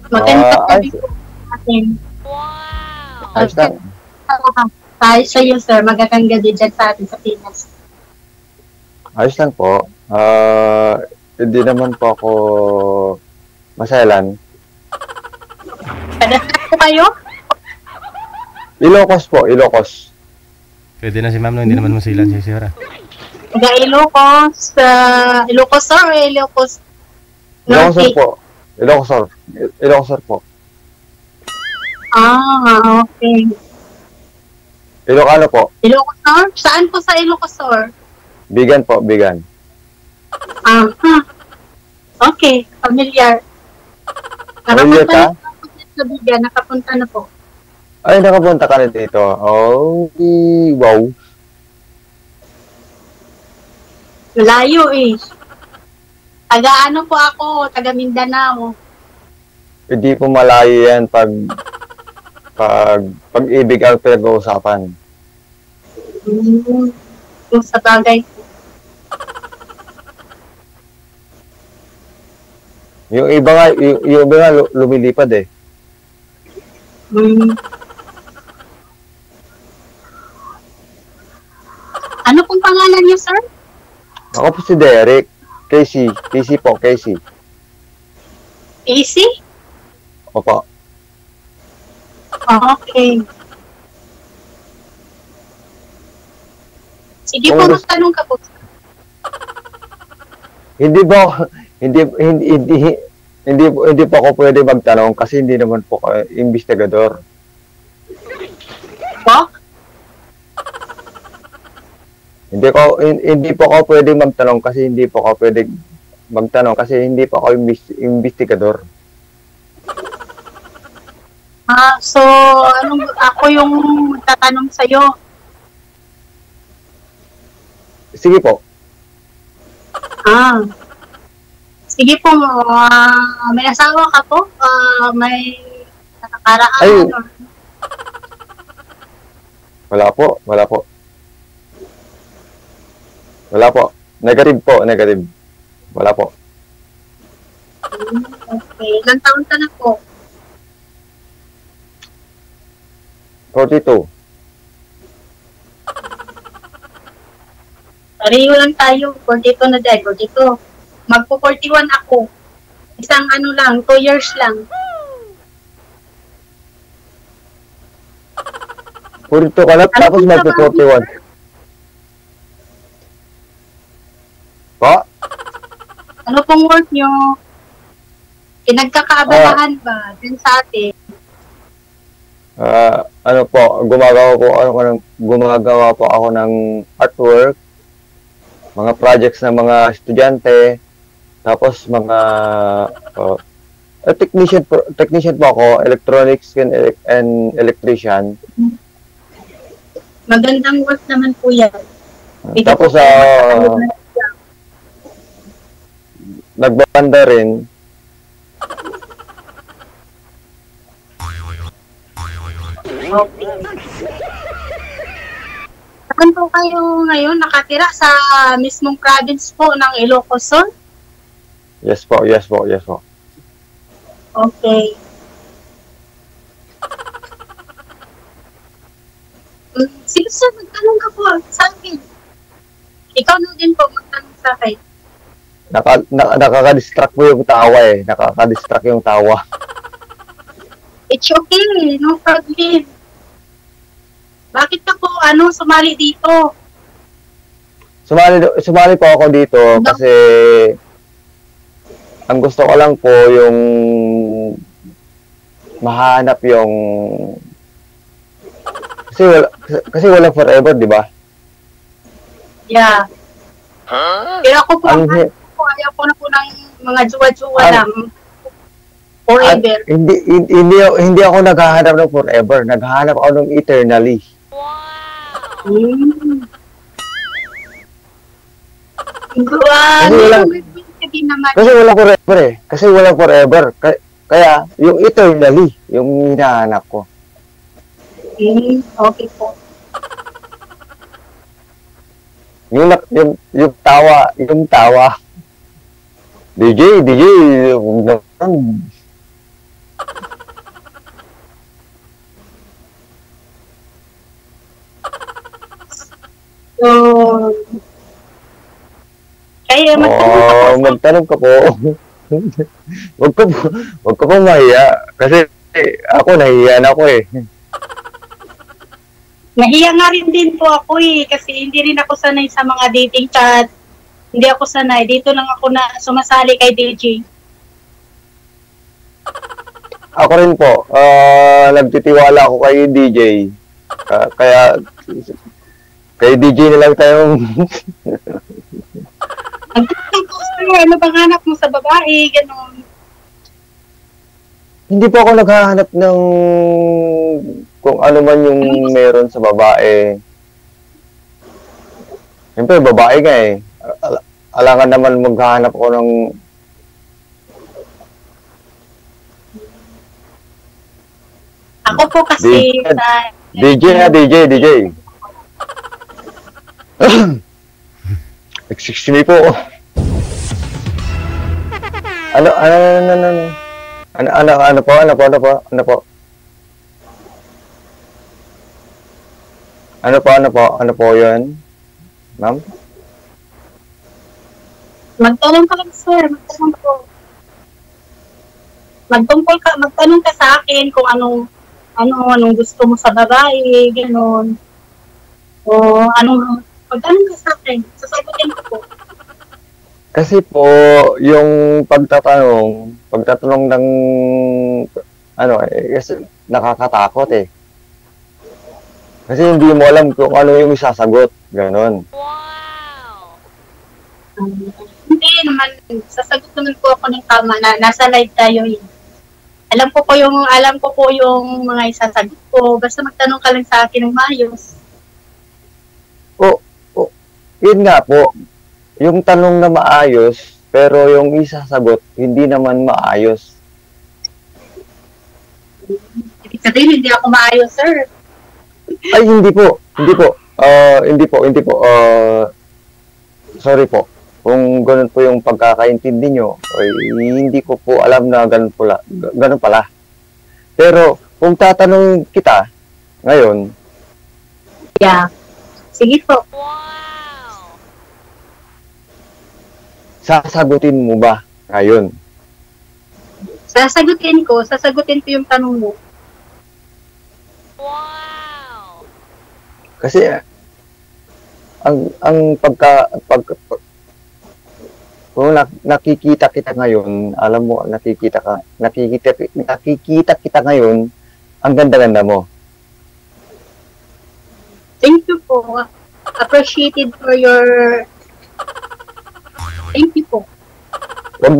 Magandang Ay, gabi po sa atin. ayos lang. Tayo sa iyo, sir. Magandang gabi dyan sa atin sa Pinas. Ayos lang po. Hindi naman po ako maselan. Kadasal po kayo? Ilocos po, Ilocos. Pwede na si ma'am, no? Hindi naman masilan si Sir. Taga Ilocos. Ilocos, sir, o Ilocos? Ilocos po. Ilocos po. Ah, okay. Ilocano po. Ilocos, sir? Saan po sa Ilocos, sir? Bigan po, Bigan. Okay, familiar. Familiar ka? Sa Bigan, nakapunta na po. Ay, nakapunta ka na dito. Oh, wow. Malayo eh. Taga ano po ako, taga Mindanao. Hindi po malayo yan pag-ibig ang pinag-uusapan. Yung sa bagay. Yung iba nga lumilipad eh. Ano pong pangalan niyo, sir? Ako po si Derek. Casey po, Casey. AC? Opo. Okay. Sige po, magtanong ka po. Hindi po ako pwede magtanong kasi hindi naman po ako investigador. Po? Hindi po ako pwede magtanong kasi hindi po ako pwede magtanong kasi hindi po ako investigador. So, ako yung tatanong sa'yo. Sige po. Sige po, may asawa ka po? May nakakaraan? Ay. Wala po. Negative po. Wala po. Okay. Ilang taon ka na po? 42. Pareho lang tayo. 42 na dahil. 42. Magpo-41 ako. Isang 2 years lang. 42 ka lang, tapos magpo-41. Po? Ano pong work nyo? Pinagkakaabalahan ba dun sa atin? Gumagawa po ako ng artwork, mga projects ng mga estudyante, tapos mga technician po ako, electronics and electrician. Magandang work naman po yan. Tapos nagbabanda rin. Okay. Saan po kayo ngayon nakatira sa mismong province po ng Ilocos Sur? Yes po. Okay. Sige sir, magtanong ka po sa akin. Ikaw na din po magtanong sa akin. Nakaka-distract mo yung tawa eh. Nakaka-distract yung tawa. It's okay, no problem. Bakit ka po sumali dito? Sumali po ako dito kasi ang gusto ko lang po yung mahanap yung kasi walang forever, di ba? Yeah. Pero ako po, ayaw ko na po ng mga juwa-juwa lang. Forever. Hindi ako naghahanap ng forever. Naghahanap ako ng eternally. Kasi walang forever. Kaya, yung eternally, yung hinahanap ko. Okay po. Yung tawa. DJ, magtanong ka po. Wag ka po, wag ka po mahiya. Kasi ako, nahihiya na ako eh. Nahiya nga rin din po ako eh, kasi hindi rin ako sanay sa mga dating chat. Hindi ako sanay. Dito lang ako na sumasali kay DJ. Ako rin po, nagtitiwala ako kay DJ. Kaya, kay DJ na lang tayong... Ano bang hanap mo sa babae? Ganon. Hindi po ako naghahanap ng kung ano man yung meron sa babae. Siyempre, babae nga eh. Alangan naman maghahanap ako ng... Ako po kasi DJ na, DJ. Excuse me po. Ano po? Ano po yun? Ma'am? Magtanong ka lang, sir. Magtanong ka sa akin kung anong gusto mo sa babae, gano'n. O magtanong ka sa akin, sasagutin ko po. Kasi po, yung pagtatanong ng, kasi nakakatakot eh. Kasi hindi mo alam kung ano yung isasagot, gano'n. Wow! Hindi naman, sasagot naman po ako ng tama na nasa live tayo eh. Alam ko po yung mga isasagot ko. Basta magtanong ka lang sa akin ng maayos. Yun nga po. Yung tanong na maayos, pero yung isasagot, hindi naman maayos. Ibig sabihin, hindi ako maayos, sir. Ay, hindi po. Sorry po. Kung ganun po yung pagkakaintindi nyo, ay hindi ko po alam na ganun pala. Pero, kung tatanungin kita, ngayon, Yeah. Sige po. Wow! sasagutin mo ba ngayon? Sasagutin ko yung tanong mo. Wow! Kasi, kung nakikita kita ngayon, alam mo, nakikita kita ngayon, ang ganda-ganda mo. Thank you po. Appreciated for your... Thank you po. Wag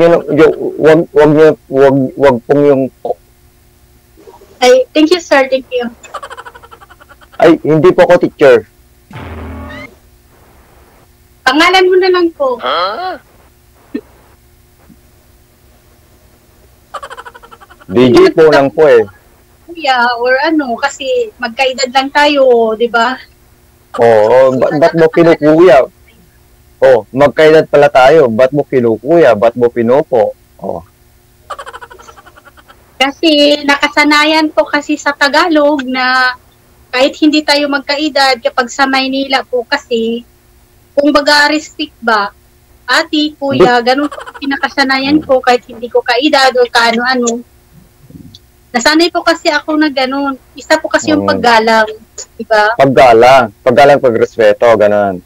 pong yung po. Ay, thank you, sir. Thank you. Ay, hindi po ako teacher. Pangalan mo na lang po. DJ po lang po eh. Kuya, or kasi magkaedad lang tayo, di ba? Oo, ba't mo kinukuya? Magkaedad pala tayo. Ba't mo kinukuya? Ba't mo pinopo? Kasi nakasanayan ko kasi sa Tagalog na kahit hindi tayo magkaedad, kapag sa Maynila po kasi, kung baga-respect ba, ati, kuya, ganun po pinakasanayan ko kahit hindi ko kaedad o kaano-ano. Nasanay po kasi ako na ganun. Isa po kasi yung paggalang, diba? Paggalang, pagrespeto, ganun.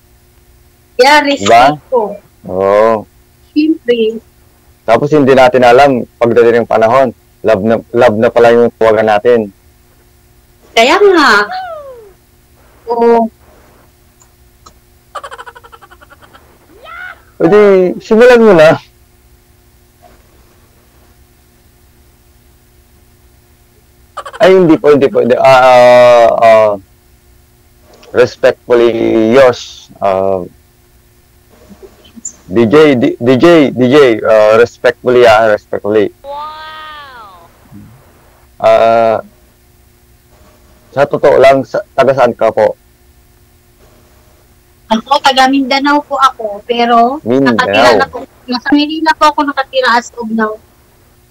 Yeah, respect po. Oo. Siyempre. Tapos hindi natin alam, pagdating ng panahon, love na pala yung tawagan natin. Kaya nga. Oo. Pwede, simulan mo na. Ay, hindi po. Respectfully yours. DJ, respectfully. Wow! Sa totoo lang, taga saan ka po? Ako, taga Mindanao po ako, pero nakatira na po, nasa Manila po ako nakatira as of now.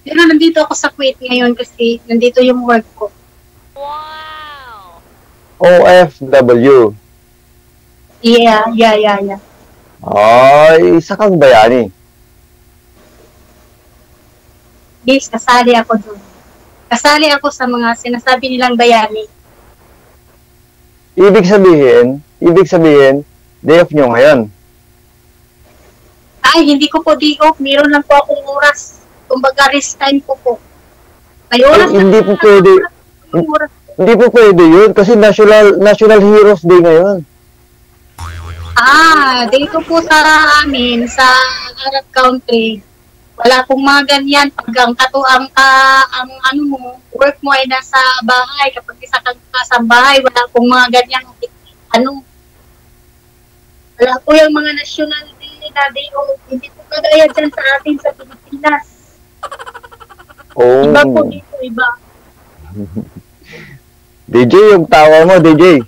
Pero nandito ako sa Kuwait ngayon kasi nandito yung work ko. Wow! OFW. Yeah. Ay, isa kang bayani. Yes, kasali ako doon. Kasali ako sa mga sinasabi nilang bayani. Ibig sabihin, day off nyo ngayon. Ay, hindi ko po day off. Meron lang po akong oras. Kumbaga, rest time ko po. May oras Ay, hindi po pwede. oras. Hindi po pwede yun kasi National Heroes Day ngayon. Dito po sa amin, sa Arab country, wala pong mga ganyan. Pag ang ano mo, work mo ay nasa bahay. Kapag isa kang nasa bahay, wala pong mga ganyan. Wala po yung mga national day na day off. Hindi po kagaya dyan sa atin sa Pilipinas. Oh. Iba po dito, iba. DJ, yung tawa mo, DJ.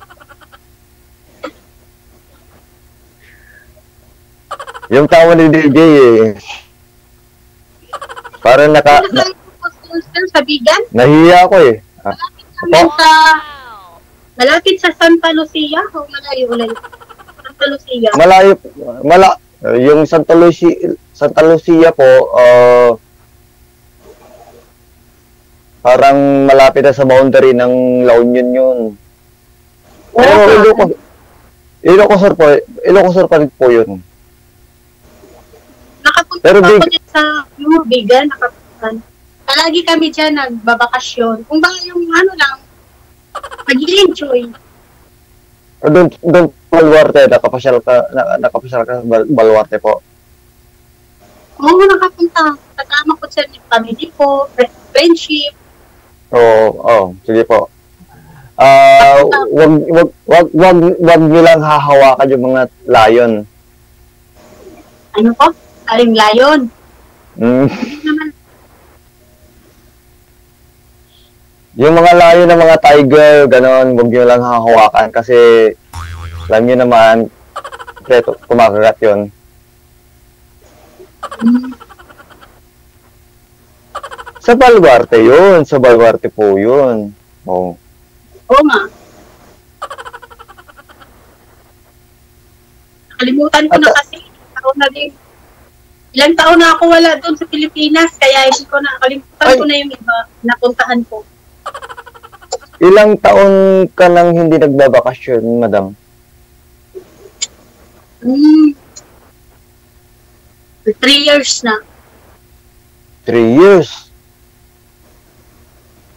Yung tawa ni DJ eh. Parang Sa Bigan? nahiya ako eh. Malapit sa Santa Lucia o malayo ulit? Santa Lucia. Yung Santa Lucia po, parang malapit na sa boundary ng La Union yun. Pero Ilocos pa rin po yun. Nakapunta Pero pa ako dyan sa Bigan, nakapunta. Palagi kami dyan nagbabakasyon. Kung ba yung lang, mag-enjoy. Doon Baluarte, nakapasyal ka sa Baluarte po. Oo, nakapunta. Kasama ko dyan yung family ko, friendship. Oo, sige po. Wag nilang hahawakan yung mga lion. Ano po? Aling layon. Mm. Naman. Yung mga lion ng mga tiger, ganon, wag niyo lang hahawakan kasi alam niyo naman, kumakagat yun. Sa Baluarte yun. Sa Baluarte po yun. Oo. Oo nga. Nakalimutan ko na kasi. Ilang taon na ako wala doon sa Pilipinas, kaya hindi ko nakalimutan ko na yung iba napuntahan ko. Ilang taon ka nang hindi nagbabakasyon, madam? 3 years na. 3 years?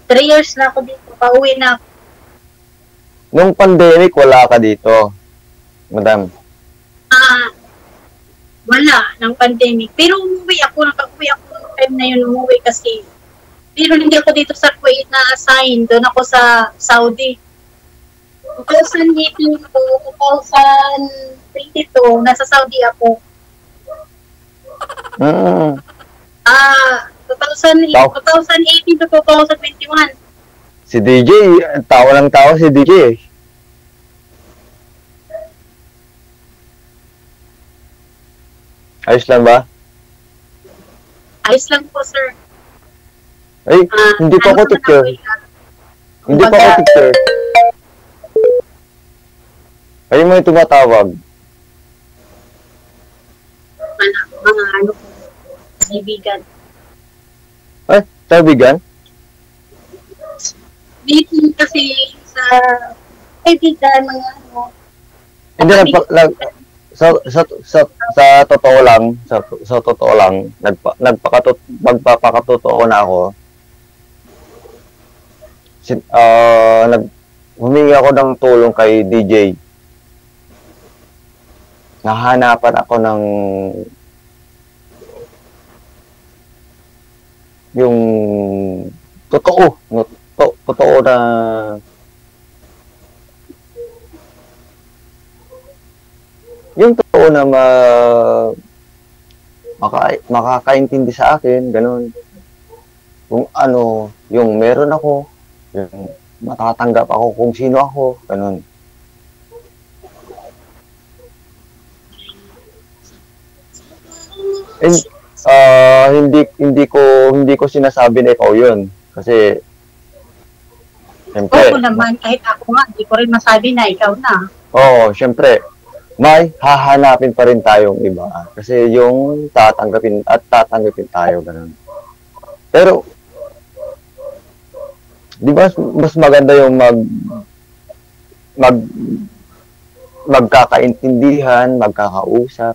3 years na ako dito. Pauwi na ako. Nung pandemic, wala ka dito, madam? Wala, ng pandemic. Pero umuwi ako, nakauwi ako noong time na yun, umuwi kasi. Pero hindi ako dito sa Kuwait na-assign. Doon ako sa Saudi. 2018 to 2022, nasa Saudi ako. 2018 to 2021. Si DJ, tawa ng tawa si DJ eh. Ayos lang ba? Ayos lang po, sir. Ay, hindi pa ako teacher. Hindi pa ako teacher. Ay, may tumatawag. Mga kaibigan. Ay, kaibigan? Dito kasi sa kaibigan, mga Hindi, sa totoo lang, magpapakatotoo na ako. Humingi ako ng tulong kay DJ. Nahanapan ako ng yung totoo na yung totoo na makakaintindi sa akin, ganun. Kung ano, yung meron ako, yung matatanggap ako kung sino ako, ganun. And, hindi ko sinasabi na ikaw yun. Kasi, siyempre. Oo naman, kahit ako nga, hindi ko rin masabi na ikaw na. Oo, siyempre. may hahanapin pa rin tayong iba. Kasi yung tatanggapin tayo, ganun. Pero, di ba mas maganda yung magkakaintindihan, magkakausap.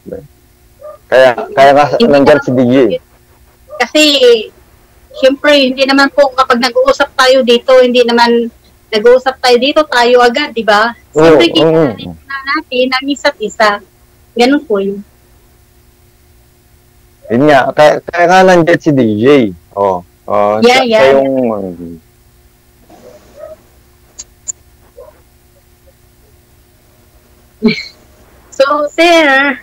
Kaya nga nandyan si DJ. Kasi, siyempre, hindi naman po kapag nag-uusap tayo dito, hindi naman nag-uusap tayo dito, tayo agad, di ba? Siyempre, kita na natin ang isa't isa. Ganun po yun. Yun nga, kaya nga nandyan si DJ. Yeah. Siya yung... So, sir,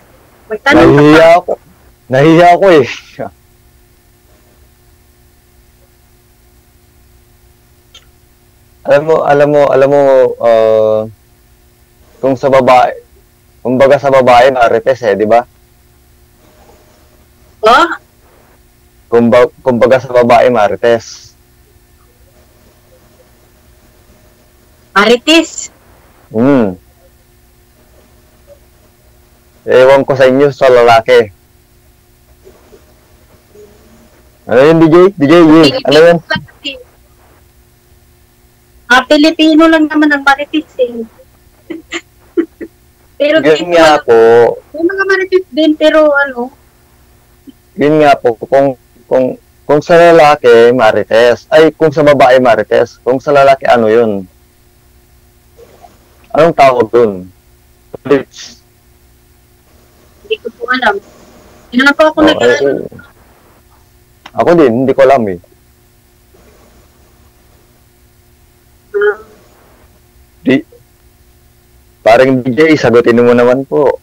magtanong ka. Nahiya ako eh. Alam mo, kung sa babae, kumbaga sa babae, marites eh, di ba? Oh? Kumbaga sa babae, marites. Marites? Ewan ko sa inyo, sa lalaki. Ano yun, DJ? DJ, ano yun? Pilipino lang naman ang marites eh. Pero yun nga po. May mga marites din, pero ano? Yun nga po, kung sa lalaki, marites. Ay, kung sa babae, marites. Kung sa lalaki, ano yun? Anong tawag dun? Bleach. Hindi ko po alam. Hindi na po ako nag-alam. Ako din, hindi ko alam eh. Parang DJ, sagutin mo naman po.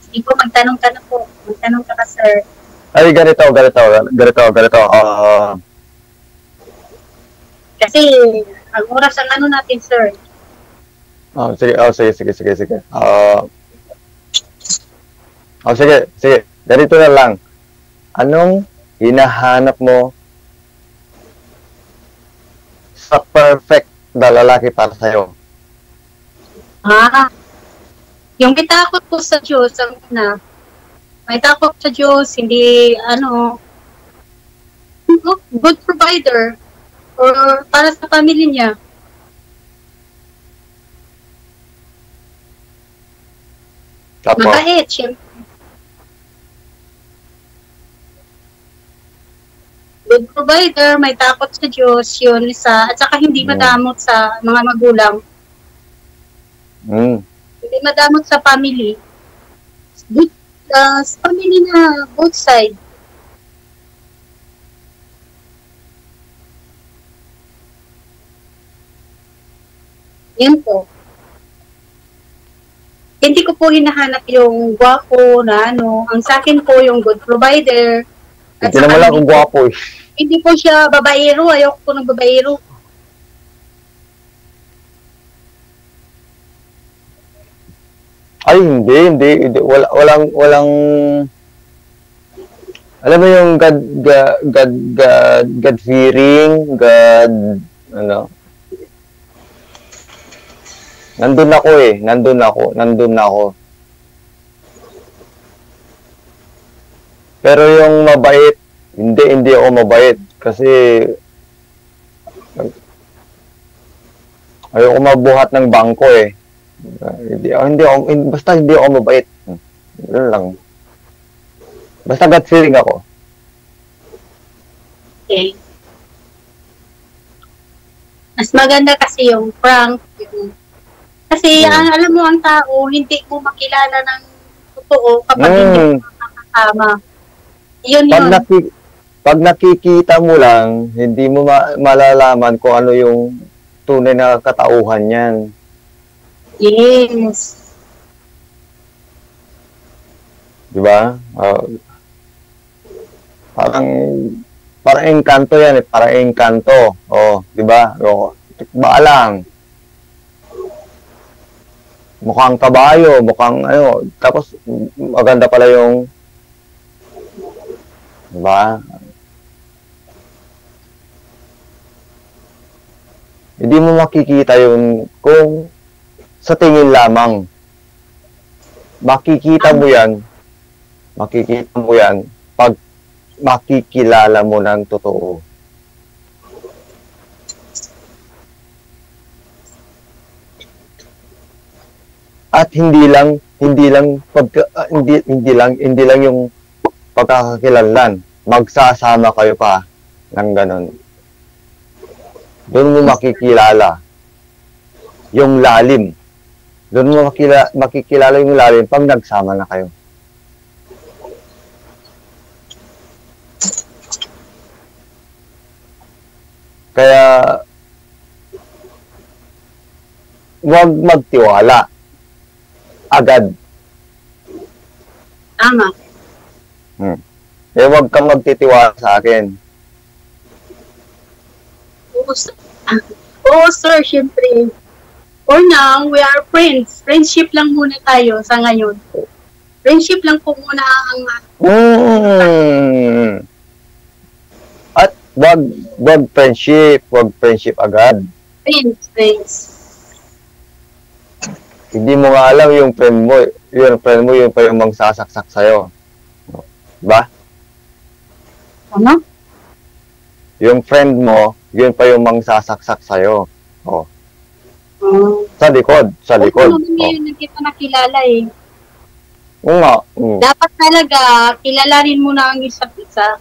Sige po, magtanong ka na po. Magtanong ka na, sir. Ay, ganito. Kasi, ang oras ang ano natin, sir. Sige. Sige. Ganito na lang. Anong hinahanap mo sa perfect na lalaki para sa'yo? Yung itakot po sa Diyos, ang una, may takot sa Diyos, hindi, good provider, or para sa pamilya niya. Tapos, Mabait, syempre. Good provider, may takot sa Diyos, yun isa. At saka hindi madamot sa mga magulang. Hindi madamot sa family. Good, sa family na both side. Yan po. Hindi ko po hinahanap yung gwapo na ano. Ang sa akin po yung good provider. hindi naman lang kung gwapo eh. Hindi po siya babaero. Ayoko po ng babaero. Ay, hindi. Walang, alam mo yung God fearing, ano. Nandun ako. Pero yung mabait, hindi ako mabait. Kasi, ayoko mabuhat ng bangko eh. Basta hindi ako mabait. Ganun lang. Basta gut feeling ako. Okay. Mas maganda kasi yung prank. Kasi alam mo ang tao, hindi mo makilala ng totoo kapag hindi mo makakasama. Yun. Pag nakikita mo lang, hindi mo malalaman kung ano yung tunay na katauhan niyan. Yes. Diba? Parang engkanto yan eh. Parang engkanto. Diba? Tikba lang. Mukhang kabayo, mukhang ano. Tapos, maganda pala yung diba? Hindi mo makikita yun kung sa tingin lamang. Makikita mo yan pag makikilala mo ng totoo. At hindi lang yung pagkakakilanlan. Magsasama kayo pa ng ganon. Doon mo makikilala yung lalim. Doon mo makikilala yung lalim pag nagsama na kayo. Kaya huwag magtiwala agad. Tama. Huwag kang magtitiwala sa akin. Oo, sir, syempre. For now, we are friends. Friendship lang muna tayo sa ngayon. Friendship lang po muna ang... At wag friendship agad. Friends. Hindi mo nga alam yung friend mo yung pa yung mangsasaksak sa'yo. Diba? Ano? Yung friend mo, yun pa yung mangsasaksak sa'yo. Oh. Sa likod. Oo, ngayon na kita nakilala eh. Oo nga. Dapat talaga, kilalanin mo na ang isa't isa.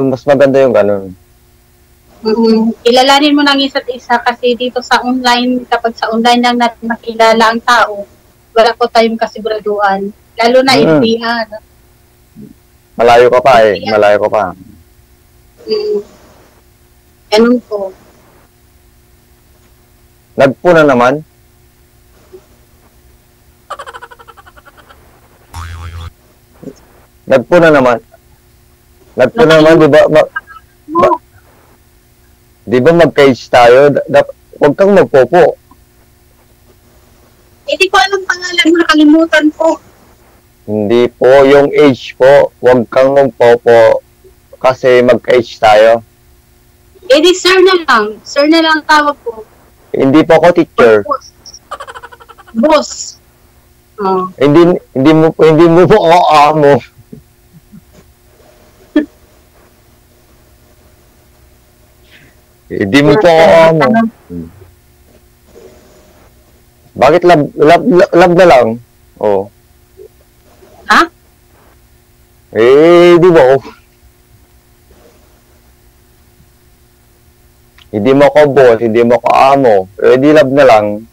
Mas maganda yung ganun. Kilalanin mo na ang isa't isa kasi dito sa online, kapag sa online lang natin makilala ang tao, wala po tayong kasiguraduhan. Lalo na FBR. Malayo ka pa eh. Malayo ka pa. Ganun po. Nagpo na naman. Nagpo na naman, di ba? Di ba mag-cage tayo? Huwag kang magpopo. Hindi ko alam pangalan mo, nakalimutan ko. Hindi po, yung age po. Huwag kang magpopo kasi mag-cage tayo. Di sir na lang. Sir na lang tawag ko. Hindi po ako teacher. Boss. Oh. Hindi mo po ako amo. Hindi mo po ako amo. Bakit love na lang? Oh. Ha? Di ba? Hindi mo ako boss, hindi mo ako amo. Di love na lang.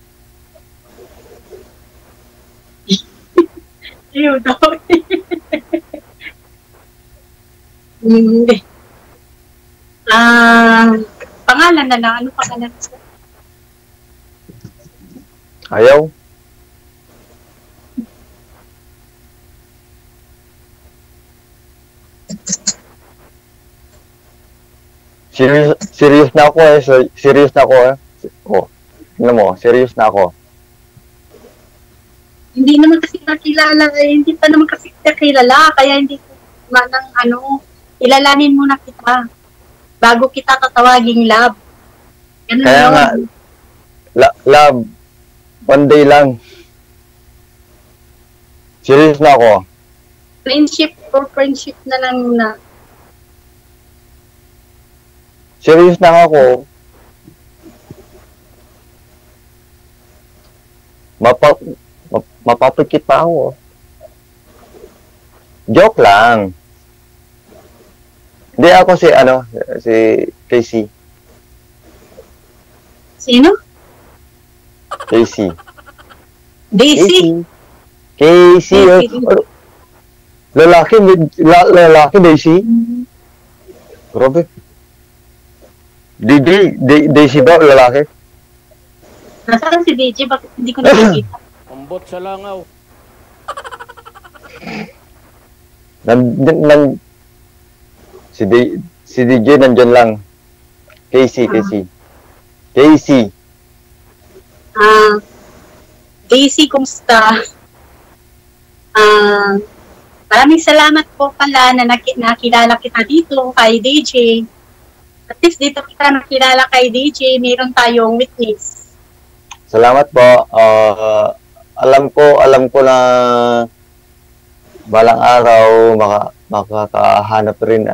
Ew, daw. Hindi. Pangalan na lang. Ano pangalan? Ayaw? Serious na ako eh. Serious na ako eh. Oh, tingnan mo, serious na ako. Hindi naman kasi nakilala eh. Hindi pa naman kasi nakilala. Kaya hindi ko manang ilalanin muna kita. Bago kita tatawaging love. Ganun Kaya yun. nga, love, one day lang. Serious na ako. Friendship or friendship na lang muna. Serious na ako. Mapapikit pa ako. Joke lang. Hindi ako si Casey. Sino? Casey. Daisy. Casey. Lalaki, Daisy. Grabe. Daisy ba lalaki? Nasaan si DJ? Bakit hindi ko nakikita? Ambot sa langaw. Si DJ nandyan lang. Casey. Daisy, kumusta? Maraming salamat po pala na nakilala kita dito kay DJ. At least dito kita nakilala kay DJ, meron tayong witness. Salamat po. Alam ko na balang araw makakahanap rin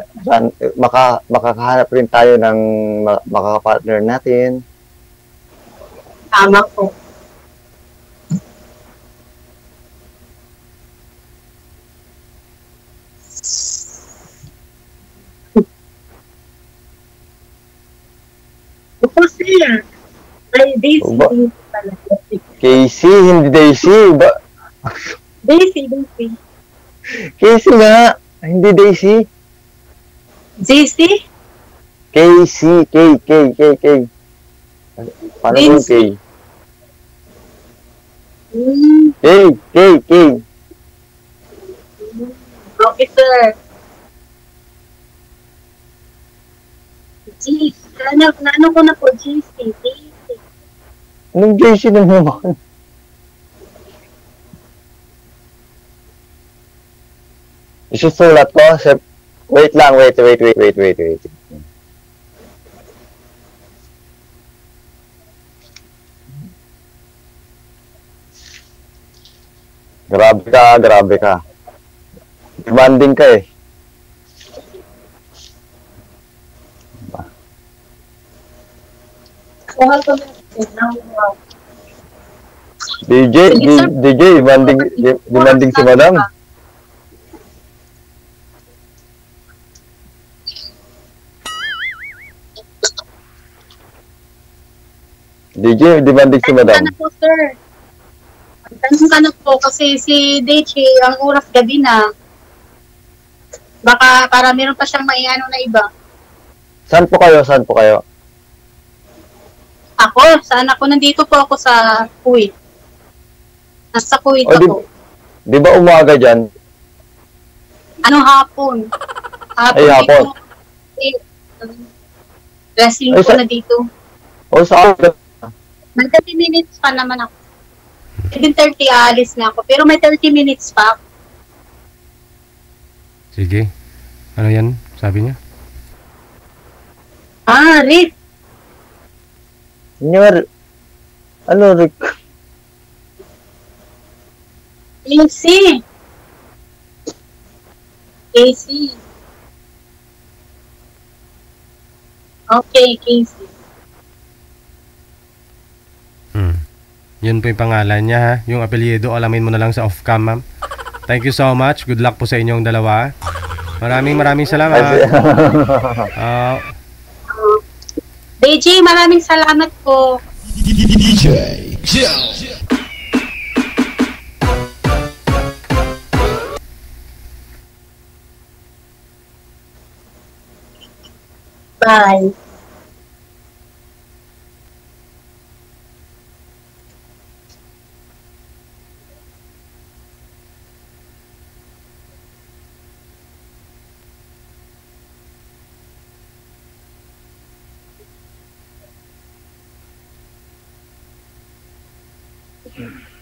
makakahanap rin tayo ng makaka-partner natin. Tama po. Opo, sir. Ay, Daisy. Ba? Casey, hindi Daisy. Daisy. Casey nga, hindi Daisy. JC? Casey, K. Paano yung K? K. Okay, sir. JC. Ano ko na po, JC. Anong JC na naman? Isusulat ko. Wait lang, wait. Grabe ka. Demanding ka eh. Kuha ko na. DJ, demanding si madam. DJ, demanding si madam. Ano po, sir? Tanong ka na po kasi si DJ, ang oras gabi na. Baka para meron pa siyang maiano na iba. Saan po kayo? Saan ako? Nandito po ako sa Kuwait. Nasa Kuwait O, ako. Di ba umaga dyan? Hapon? Ay, hapon. Wrestling Ay, ko na dito. O, saan? May 30 minutes pa naman ako. 7:30 aalis na ako. Pero may 30 minutes pa. Sige. Ano yan? Sabi niya? Rick. Ano, Rick? Casey. Okay, Casey. Yun po yung pangalan niya ha. Yung apelyido, alamin mo na lang sa off-cam, ma'am. Thank you so much. Good luck po sa inyong dalawa. Maraming salamat. DJ, maraming salamat po. Bye. Mm.